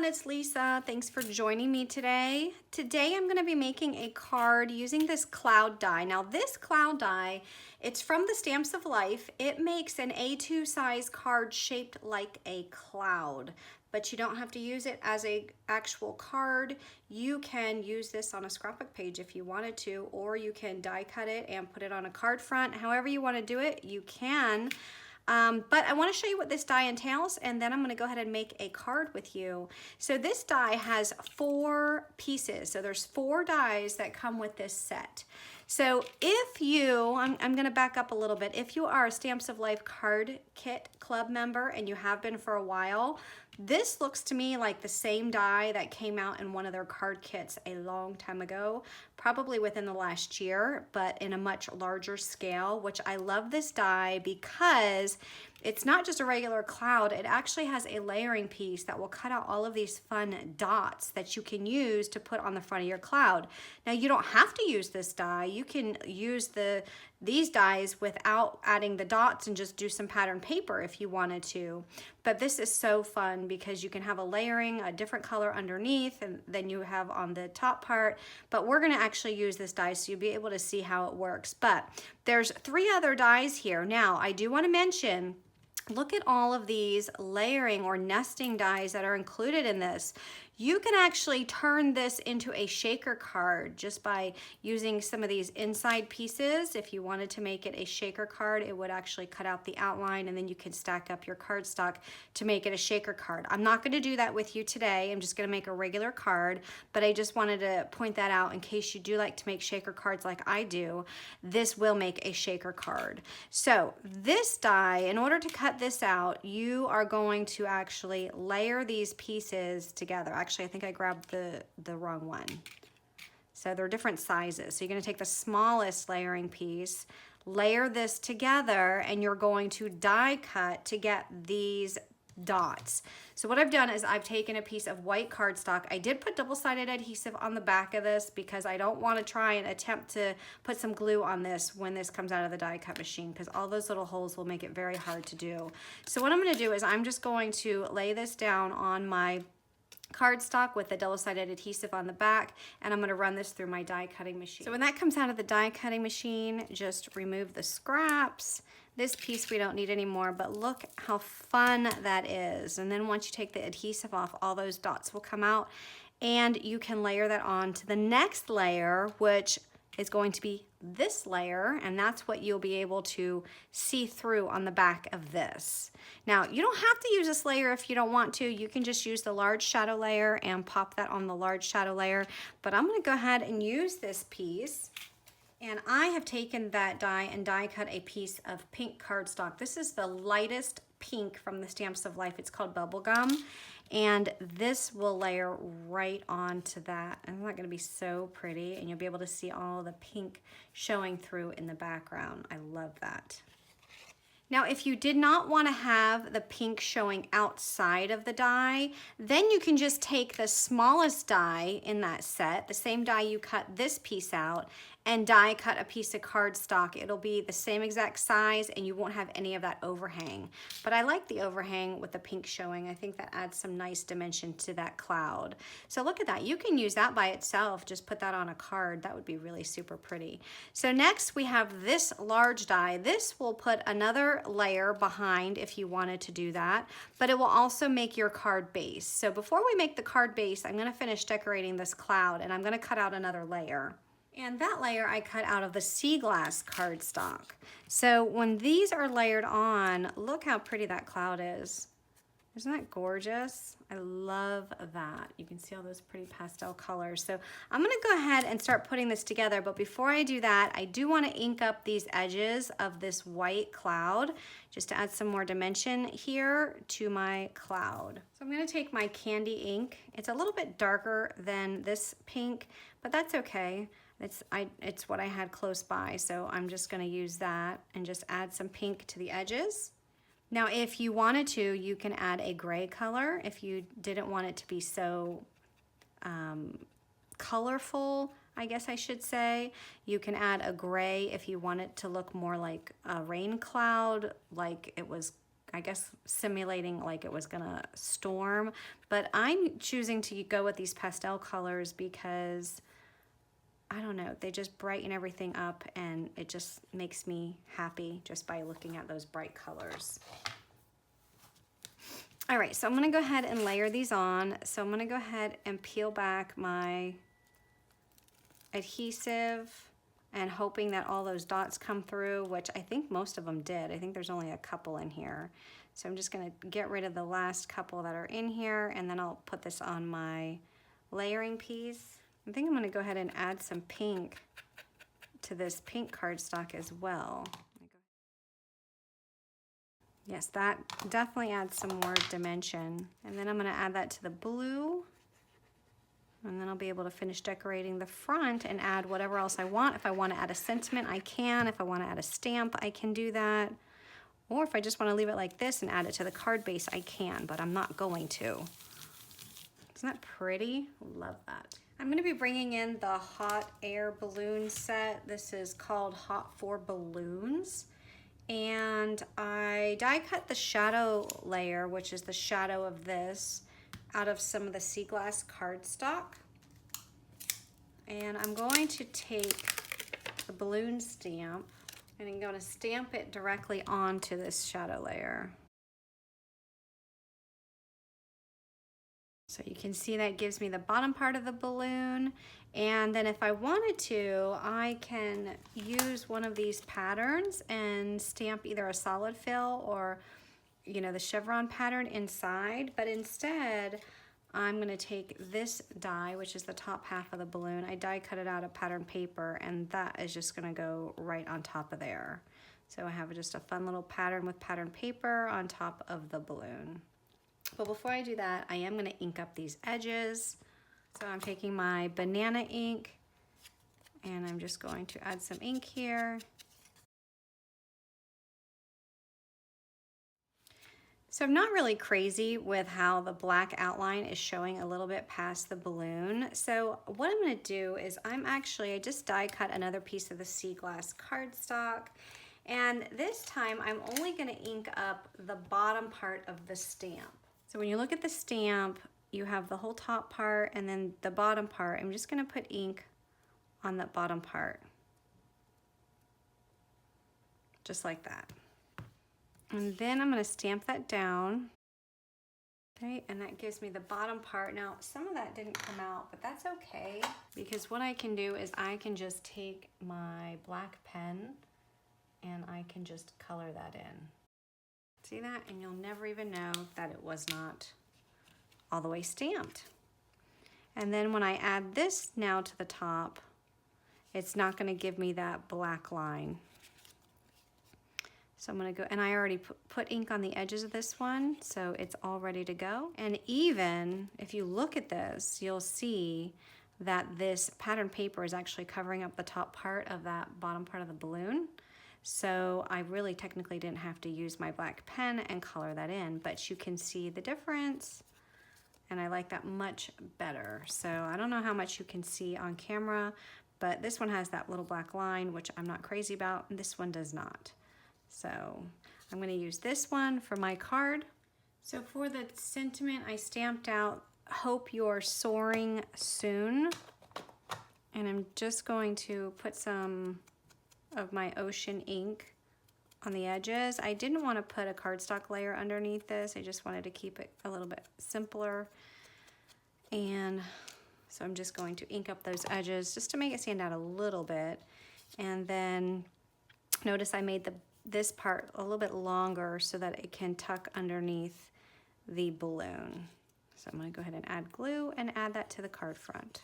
everyone, it's Lisa. Thanks for joining me today. Today I'm going to be making a card using this cloud die. Now this cloud die, it's from the Stamps of Life. It makes an A2 size card shaped like a cloud, but you don't have to use it as a actual card. You can use this on a scrapbook page if you wanted to, or you can die cut it and put it on a card front. However you want to do it, you can. But I want to show you what this die entails, and then I'm going to go ahead and make a card with you. So this die has 4 pieces. So there's 4 dies that come with this set. So if you, I'm going to back up a little bit. If you are a Stamps of Life card kit club member and you have been for a while, this looks to me like the same die that came out in one of their card kits a long time ago, probably within the last year, but in a much larger scale, which I love this die because it's not just a regular cloud. It actually has a layering piece that will cut out all of these fun dots that you can use to put on the front of your cloud. Now you don't have to use this die. You can use these dies without adding the dots and just do some pattern paper if you wanted to. But this is so fun because you can have a layering, a different color underneath and than you have on the top part. But we're gonna actually use this die so you'll be able to see how it works. But there's 3 other dies here. Now I do want to mention, look at all of these layering or nesting dies that are included in this. You can actually turn this into a shaker card just by using some of these inside pieces. If you wanted to make it a shaker card, it would actually cut out the outline and then you can stack up your cardstock to make it a shaker card. I'm not going to do that with you today. I'm just going to make a regular card, but I just wanted to point that out in case you do like to make shaker cards like I do. This will make a shaker card. So this die, in order to cut this out, you are going to actually layer these pieces together. Actually, I think I grabbed the wrong one. So they're different sizes. So you're going to take the smallest layering piece, layer this together, and you're going to die cut to get these dots. So what I've done is I've taken a piece of white cardstock. I did put double-sided adhesive on the back of this because I don't want to try and attempt to put some glue on this when this comes out of the die cut machine, because all those little holes will make it very hard to do. So what I'm going to do is I'm just going to lay this down on my cardstock with the double-sided adhesive on the back, and I'm going to run this through my die cutting machine. So when that comes out of the die cutting machine, just remove the scraps. This piece we don't need anymore, but look how fun that is. And then once you take the adhesive off, all those dots will come out, and you can layer that on to the next layer, which is going to be this layer, and that's what you'll be able to see through on the back of this. Now, you don't have to use this layer if you don't want to. You can just use the large shadow layer and pop that on the large shadow layer, but I'm going to go ahead and use this piece. And I have taken that die and die cut a piece of pink cardstock. This is the lightest pink from the Stamps of Life. It's called Bubblegum. And this will layer right onto that. And isn't that going to be so pretty? And you'll be able to see all the pink showing through in the background. I love that. Now, if you did not want to have the pink showing outside of the die, then you can just take the smallest die in that set, the same die you cut this piece out, and die cut a piece of cardstock. It'll be the same exact size and you won't have any of that overhang. But I like the overhang with the pink showing. I think that adds some nice dimension to that cloud. So look at that. You can use that by itself. Just put that on a card. That would be really super pretty. So next we have this large die. This will put another layer behind if you wanted to do that, but it will also make your card base. So before we make the card base, I'm going to finish decorating this cloud, and I'm going to cut out another layer. And that layer I cut out of the sea glass cardstock. So when these are layered on, look how pretty that cloud is. Isn't that gorgeous? I love that. You can see all those pretty pastel colors. So I'm gonna go ahead and start putting this together, but before I do that, I do wanna ink up these edges of this white cloud just to add some more dimension here to my cloud. So I'm gonna take my candy ink. It's a little bit darker than this pink, but that's okay. It's what I had close by, so I'm just gonna use that and just add some pink to the edges. Now, if you wanted to, you can add a gray color if you didn't want it to be so colorful, I guess I should say. You can add a gray if you want it to look more like a rain cloud, like it was I guess, simulating like it was gonna storm. But I'm choosing to go with these pastel colors because, I don't know, they just brighten everything up and it just makes me happy just by looking at those bright colors. All right, so I'm gonna go ahead and layer these on. So I'm gonna go ahead and peel back my adhesive and hoping that all those dots come through, which I think most of them did. I think there's only a couple in here. So I'm just gonna get rid of the last couple that are in here, and then I'll put this on my layering piece. I think I'm gonna go ahead and add some pink to this pink cardstock as well. Yes, that definitely adds some more dimension. And then I'm gonna add that to the blue. And then I'll be able to finish decorating the front and add whatever else I want. If I wanna add a sentiment, I can. If I wanna add a stamp, I can do that. Or if I just wanna leave it like this and add it to the card base, I can, but I'm not going to. Isn't that pretty? Love that. I'm gonna be bringing in the hot air balloon set. This is called Hot for Balloons. And I die cut the shadow layer, which is the shadow of this, out of some of the sea glass cardstock. And I'm going to take the balloon stamp and I'm going to stamp it directly onto this shadow layer. So you can see that gives me the bottom part of the balloon. And then if I wanted to, I can use one of these patterns and stamp either a solid fill or, you know, the chevron pattern inside. But instead, I'm gonna take this die, which is the top half of the balloon. I die cut it out of pattern paper, and that is just gonna go right on top of there. So I have just a fun little pattern with pattern paper on top of the balloon. But before I do that, I am gonna ink up these edges. So I'm taking my banana ink and I'm just going to add some ink here. So I'm not really crazy with how the black outline is showing a little bit past the balloon. So what I'm gonna do is I just die cut another piece of the sea glass cardstock. And this time I'm only gonna ink up the bottom part of the stamp. So when you look at the stamp, you have the whole top part and then the bottom part. I'm just gonna put ink on that bottom part. Just like that. And then I'm gonna stamp that down. Okay, and that gives me the bottom part. Now, some of that didn't come out, but that's okay, because what I can do is I can just take my black pen and I can just color that in. See that? And you'll never even know that it was not all the way stamped. And then when I add this now to the top, it's not gonna give me that black line. So I'm gonna go, and I already put ink on the edges of this one, so it's all ready to go. And even if you look at this, you'll see that this pattern paper is actually covering up the top part of that bottom part of the balloon. So I really technically didn't have to use my black pen and color that in, but you can see the difference, and I like that much better. So I don't know how much you can see on camera, but this one has that little black line, which I'm not crazy about, and this one does not. So I'm gonna use this one for my card. So for the sentiment, I stamped out, "Hope you're soaring soon." And I'm just going to put some of my ocean ink on the edges. I didn't want to put a cardstock layer underneath this. I just wanted to keep it a little bit simpler. And so I'm just going to ink up those edges just to make it stand out a little bit. And then notice I made this part a little bit longer so that it can tuck underneath the balloon. So I'm going to go ahead and add glue and add that to the card front.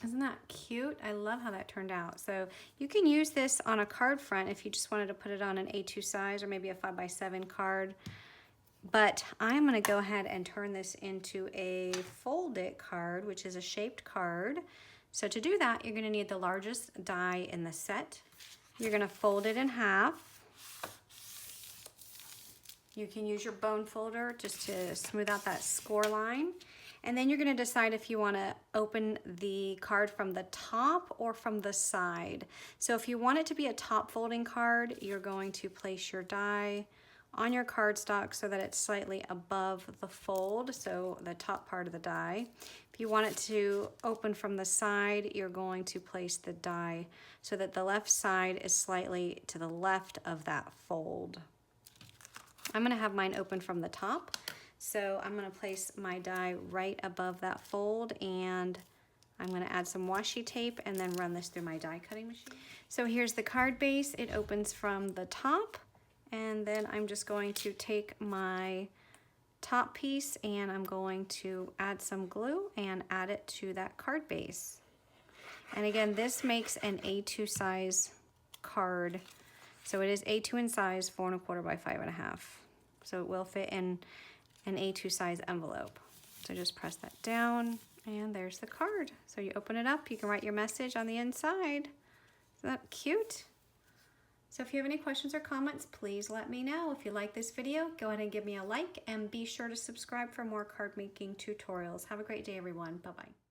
Isn't that cute? I love how that turned out. So you can use this on a card front if you just wanted to put it on an A2 size or maybe a 5x7 card. But I'm gonna go ahead and turn this into a fold it card, which is a shaped card. So to do that, you're gonna need the largest die in the set. You're gonna fold it in half. You can use your bone folder just to smooth out that score line. And then you're gonna decide if you wanna open the card from the top or from the side. So if you want it to be a top folding card, you're going to place your die on your cardstock so that it's slightly above the fold, so the top part of the die. If you want it to open from the side, you're going to place the die so that the left side is slightly to the left of that fold. I'm gonna have mine open from the top, so I'm gonna place my die right above that fold, and I'm gonna add some washi tape and then run this through my die cutting machine. So here's the card base. It opens from the top, and then I'm just going to take my top piece and I'm going to add some glue and add it to that card base. And again, this makes an A2 size card. So it is A2 in size, 4 1/4 by 5 1/2. So it will fit in an A2 size envelope. So just press that down and there's the card. So you open it up, you can write your message on the inside. Isn't that cute? So if you have any questions or comments, please let me know. If you like this video, go ahead and give me a like and be sure to subscribe for more card making tutorials. Have a great day, everyone. Bye-bye.